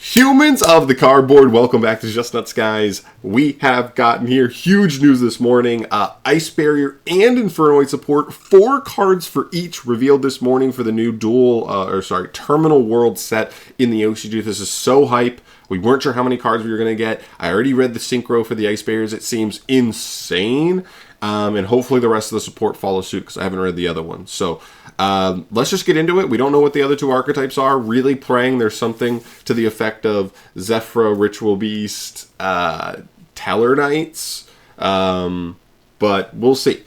Humans of the cardboard, welcome back to Just Nuts, guys. We have gotten here huge news this morning. Ice Barrier and Infernoid support, 4 cards for each revealed this morning for the new Terminal World set in the OCG. This is so hype. We weren't sure how many cards we were going to get. I already read the synchro for the Ice Barriers. It seems insane. And hopefully the rest of the support follows suit because I haven't read the other ones. So let's just get into it. We don't know what the other 2 archetypes are. Really praying there's something to the effect of Zephyra, Ritual Beast, Teller Knights. But we'll see.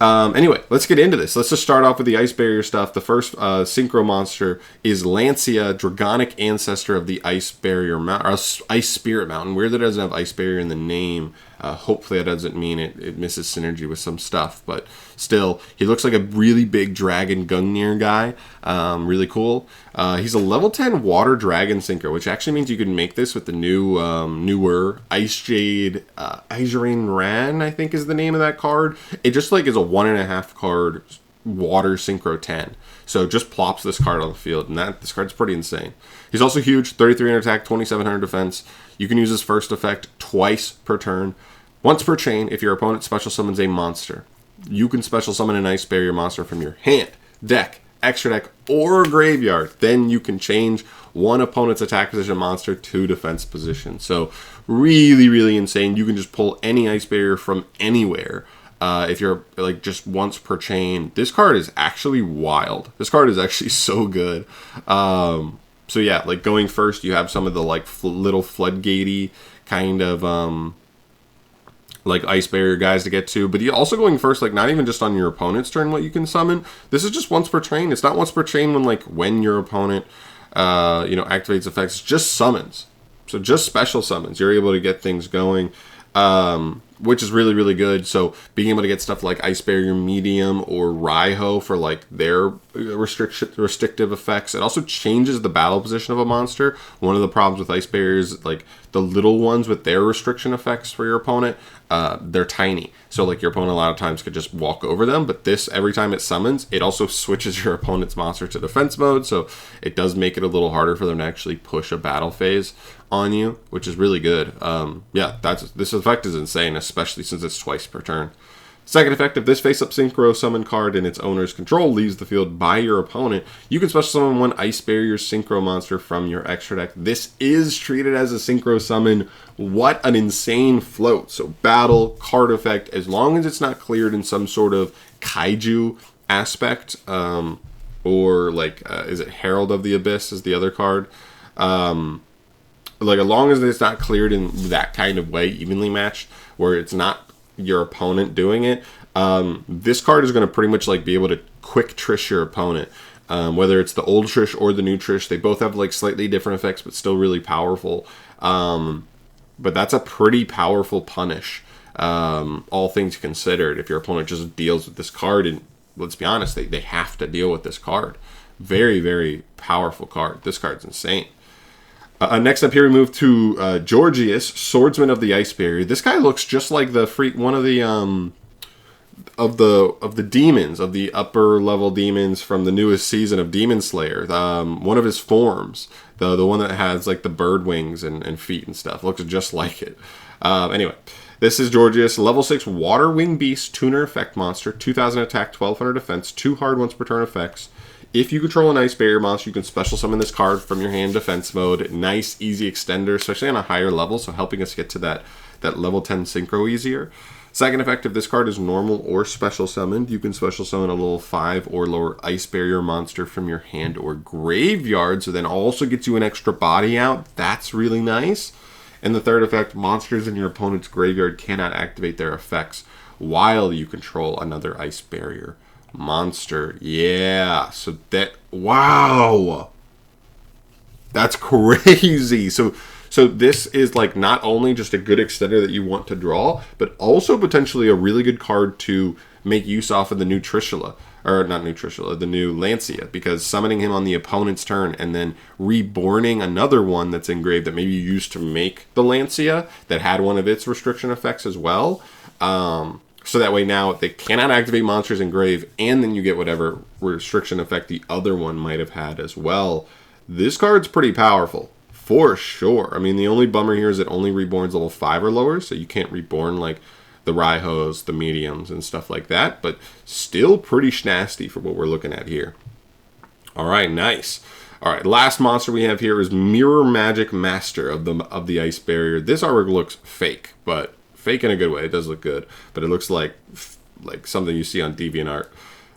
Anyway, let's get into this. Let's just start off with the Ice Barrier stuff. The first Synchro Monster is Lancia, Dragonic Ancestor of the Ice Barrier Ice Spirit Mountain. Weird that it doesn't have Ice Barrier in the name. Hopefully that doesn't mean it misses synergy with some stuff, but still, he looks like a really big Dragon Gungnir guy. Really cool. He's a level 10 Water Dragon Synchro, which actually means you can make this with the newer Ice Jade Izurine Ran, I think is the name of that card. It just like is a 1.5 card Water Synchro 10. So just plops this card on the field, and this card's pretty insane. He's also huge, 3300 attack, 2700 defense. You can use his first effect twice per turn. Once per chain, if your opponent special summons a monster, you can special summon an Ice Barrier monster from your hand, deck, extra deck, or graveyard. Then you can change one opponent's attack position monster to defense position. So really, really insane. You can just pull any Ice Barrier from anywhere. If you're like just once per chain. This card is actually wild. This card is actually so good. So yeah, like going first, you have some of the like little floodgatey kind of like Ice Barrier guys to get to, but you also going first, like not even just on your opponent's turn what you can summon. This is just once per chain. It's not once per chain when your opponent activates effects. It's just summons. So just special summons. You're able to get things going. Which is really, really good. So being able to get stuff like Ice Barrier Medium or Raiho for like their restrictive effects. It also changes the battle position of a monster. One of the problems with Ice Barriers, like the little ones with their restriction effects for your opponent, they're tiny. So like your opponent a lot of times could just walk over them. But this, every time it summons, it also switches your opponent's monster to defense mode. So it does make it a little harder for them to actually push a battle phase on you, which is really good. This effect is insane, especially since it's twice per turn. Second effect, if this face-up Synchro summon card in its owner's control leaves the field by your opponent, you can special summon one Ice Barrier Synchro monster from your extra deck. This is treated as a Synchro summon. What an insane float. So battle, card effect, as long as it's not cleared in some sort of Kaiju aspect, or like, is it Herald of the Abyss is the other card? Like, as long as it's not cleared in that kind of way, evenly matched, where it's not your opponent doing it, this card is going to pretty much like be able to quick Trish your opponent. Whether it's the old Trish or the new Trish, they both have like slightly different effects, but still really powerful. But that's a pretty powerful punish, all things considered. If your opponent just deals with this card, and let's be honest, they have to deal with this card. Very, very powerful card. This card's insane. Next up here, we move to Georgius, Swordsman of the Ice Barrier. This guy looks just like one of the demons, of the upper level demons from the newest season of Demon Slayer. One of his forms, the one that has like the bird wings and feet and stuff, looks just like it. Anyway, this is Georgius, level 6 Water Wing Beast, Tuner Effect Monster, 2000 attack, 1200 defense, 2 hard once per turn effects. If you control an Ice Barrier monster, you can special summon this card from your hand defense mode. Nice, easy extender, especially on a higher level, so helping us get to that level 10 Synchro easier. Second effect, if this card is normal or special summoned, you can special summon a level 5 or lower Ice Barrier monster from your hand or graveyard, so then also gets you an extra body out. That's really nice. And the third effect, monsters in your opponent's graveyard cannot activate their effects while you control another Ice Barrier monster. Yeah, so wow, that's crazy. So this is like not only just a good extender that you want to draw, but also potentially a really good card to make use off of the new Trishula, or not new Trishula, the new Lancia, because summoning him on the opponent's turn and then reborning another one that's engraved that maybe you used to make the Lancia that had one of its restriction effects as well. So that way now they cannot activate monsters engrave, and then you get whatever restriction effect the other one might have had as well. This card's pretty powerful. For sure. I mean, the only bummer here is it only reborns level 5 or lower, so you can't reborn like the Raihos, the mediums, and stuff like that, but still pretty snasty for what we're looking at here. All right, nice. All right, last monster we have here is Mirror Magic Master of the Ice Barrier. This artwork looks fake, but fake in a good way. It does look good, but it looks like something you see on DeviantArt.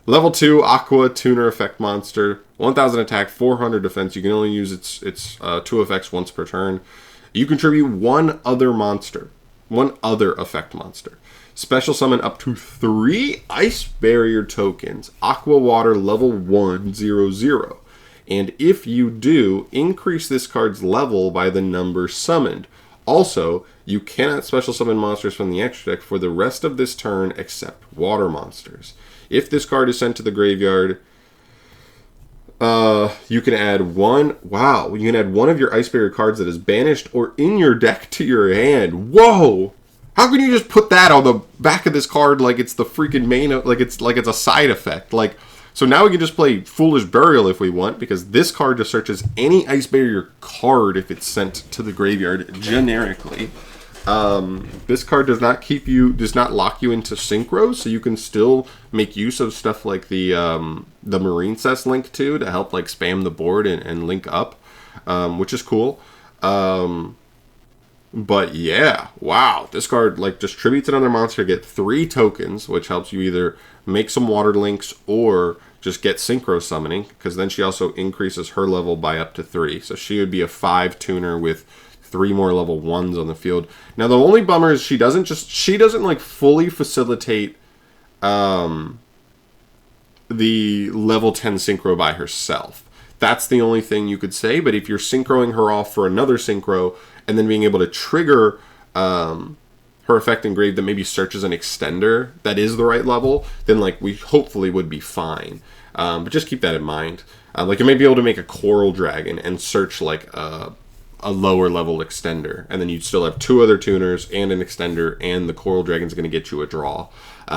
Level 2 Aqua Tuner Effect Monster, 1000 attack, 400 defense. You can only use its 2 effects once per turn. You contribute one other effect monster. Special summon up to 3 Ice Barrier tokens. Aqua Water level 1/0/0. And if you do, increase this card's level by the number summoned. Also, you cannot special summon monsters from the extra deck for the rest of this turn except water monsters. If this card is sent to the graveyard, you can add one. Wow, you can add one of your Ice Barrier cards that is banished or in your deck to your hand. Whoa! How can you just put that on the back of this card like it's the freaking main, like it's a side effect? Like, so now we can just play Foolish Burial if we want, because this card just searches any Ice Barrier card if it's sent to the graveyard generically. This card does not lock you into synchros, so you can still make use of stuff like the Marine Cess link to help like spam the board and link up, which is cool. But yeah, wow, this card like just tributes another monster, get 3 tokens, which helps you either make some water links or just get synchro summoning, because then she also increases her level by up to 3. So she would be a 5 tuner with 3 more level 1s on the field. Now the only bummer is she doesn't like fully facilitate the level 10 synchro by herself. That's the only thing you could say, but if you're synchroing her off for another synchro and then being able to trigger her effect engraved that maybe searches an extender that is the right level, then like we hopefully would be fine. But just keep that in mind. Like you may be able to make a Coral Dragon and search like a lower level extender, and then you'd still have 2 other tuners and an extender, and the Coral Dragon's going to get you a draw.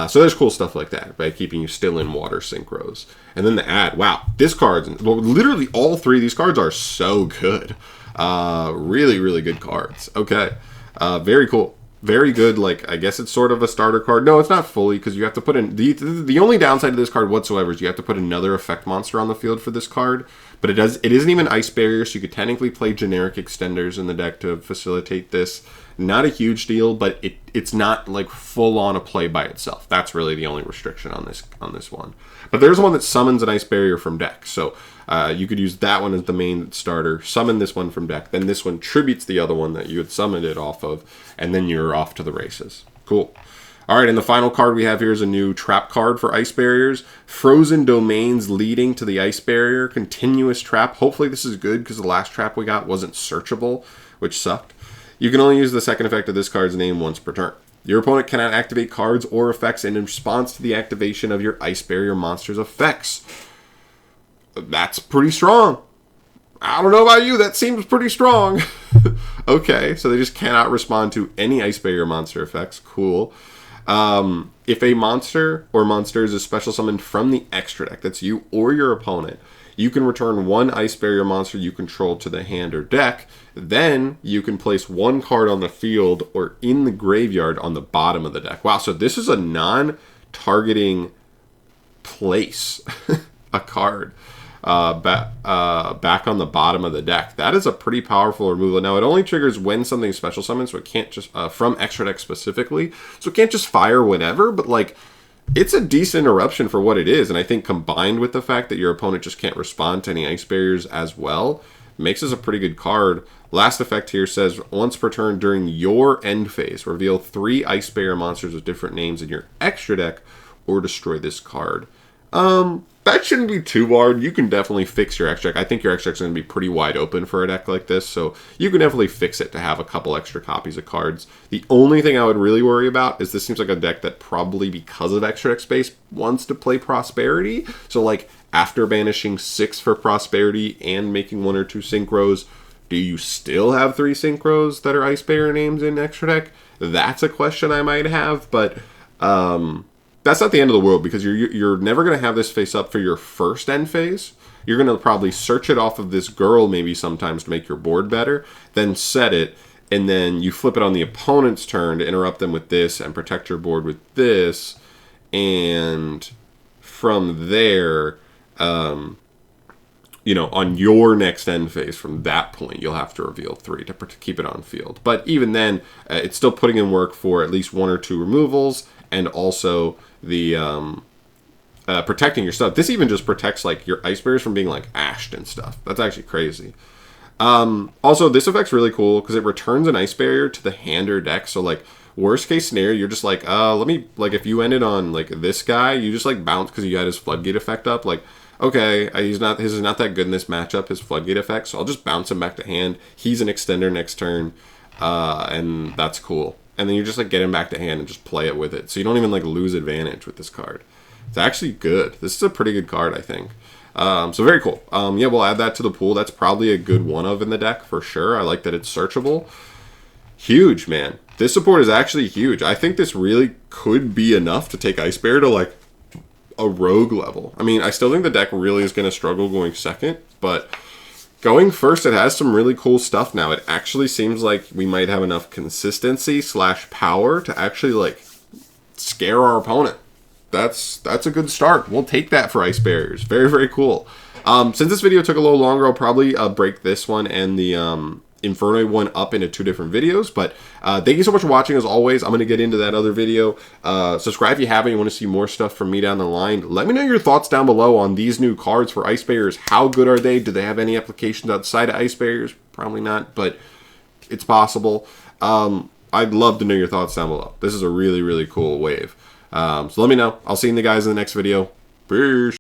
So there's cool stuff like that by keeping you still in water synchros. And then the ad, wow, this card's, well, literally all 3 of these cards are so good. Really, really good cards. Okay, very cool. Very good. Like, I guess it's sort of a starter card. No, it's not fully, because you have to put in the only downside to this card whatsoever is you have to put another effect monster on the field for this card. But it isn't even Ice Barrier, so you could technically play generic extenders in the deck to facilitate this. Not a huge deal, but it's not like full on a play by itself. That's really the only restriction on this one. But there's one that summons an Ice Barrier from deck, so you could use that one as the main starter, summon this one from deck, then this one tributes the other one that you had summoned it off of, and then you're off to the races. Cool. All right, and the final card we have here is a new trap card for Ice Barriers. Frozen Domains leading to the Ice Barrier. Continuous trap. Hopefully this is good, because the last trap we got wasn't searchable, which sucked. You can only use the second effect of this card's name once per turn. Your opponent cannot activate cards or effects in response to the activation of your Ice Barrier monster's effects. That's pretty strong. I don't know about you, that seems pretty strong. Okay, so they just cannot respond to any Ice Barrier monster effects. Cool. If a monster or monsters is special summoned from the extra deck, that's you or your opponent, you can return 1 Ice Barrier monster you control to the hand or deck. Then you can place 1 card on the field or in the graveyard on the bottom of the deck. Wow, so this is a non-targeting place, a card. Back on the bottom of the deck. That is a pretty powerful removal. Now, it only triggers when something is special summoned, so it can't just, from extra deck specifically, so it can't just fire whenever, but like, it's a decent interruption for what it is, and I think combined with the fact that your opponent just can't respond to any Ice Barriers as well, makes this a pretty good card. Last effect here says, once per turn during your end phase, reveal 3 Ice Barrier monsters with different names in your extra deck, or destroy this card. That shouldn't be too hard. You can definitely fix your extra deck. I think your extra deck is going to be pretty wide open for a deck like this, so you can definitely fix it to have a couple extra copies of cards. The only thing I would really worry about is this seems like a deck that probably, because of extra deck space, wants to play Prosperity. So like, after banishing 6 for Prosperity and making 1 or 2 synchros, do you still have 3 synchros that are Ice Barrier names in extra deck? That's a question I might have, but that's not the end of the world, because you're never going to have this face up for your first end phase. you're going to probably search it off of this girl maybe sometimes to make your board better, then set it, and then you flip it on the opponent's turn to interrupt them with this and protect your board with this, and from there, you know, on your next end phase, from that point, you'll have to reveal 3 to keep it on field. But even then, it's still putting in work for at least 1 or 2 removals, and also the protecting your stuff. This even just protects like your ice barriers from being like ashed and stuff. That's actually crazy. Also, this effect's really cool because it returns an ice barrier to the hand or deck. So like worst case scenario, you're just like, let me, like if you ended on like this guy, you just like bounce because you got his floodgate effect up. Like, okay, his is not that good in this matchup, his floodgate effect, so I'll just bounce him back to hand. He's an extender next turn, and that's cool. And then you just like get him back to hand and just play it with it. So you don't even like lose advantage with this card. It's actually good. This is a pretty good card, I think. So very cool. Yeah, we'll add that to the pool. That's probably a good one of in the deck for sure. I like that it's searchable. Huge, man. This support is actually huge. I think this really could be enough to take Ice Bear to like a rogue level. I mean, I still think the deck really is going to struggle going second, but going first, it has some really cool stuff now. It actually seems like we might have enough consistency / power to actually like scare our opponent. That's a good start. We'll take that for ice barriers. Very, very cool. Since this video took a little longer, I'll probably break this one and the Inferno one up into 2 different videos. But thank you so much for watching. As always, I'm going to get into that other video. Subscribe if you haven't. You want to see more stuff from me down the line. Let me know your thoughts down below on these new cards for ice barriers. How good are they? Do they have any applications outside of ice barriers? Probably not, but it's possible. I'd love to know your thoughts down below. This is a really, really cool wave. So let me know. I'll see you guys in the next video. Peace.